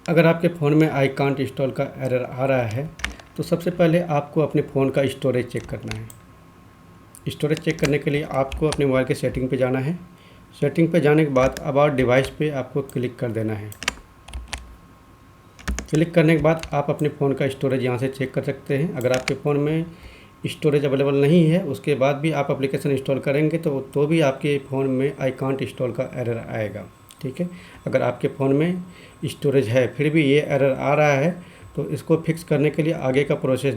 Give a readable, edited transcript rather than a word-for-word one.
अगर आपके फ़ोन में आई कांट इंस्टॉल का एरर आ रहा है तो सबसे पहले आपको अपने फ़ोन का स्टोरेज चेक करना है। स्टोरेज चेक करने के लिए आपको अपने मोबाइल के सेटिंग पे जाना है। सेटिंग पे जाने के बाद अबाउट डिवाइस पे आपको क्लिक कर देना है। क्लिक करने के बाद आप अपने फ़ोन का स्टोरेज यहाँ से चेक कर सकते हैं। अगर आपके फ़ोन में स्टोरेज अवेलेबल नहीं है, उसके बाद भी आप एप्लीकेशन इंस्टॉल करेंगे तो भी आपके फ़ोन में आई कांट इंस्टॉल का एरर आएगा। ठीक है, अगर आपके फ़ोन में स्टोरेज है फिर भी ये एरर आ रहा है तो इसको फिक्स करने के लिए आगे का प्रोसेस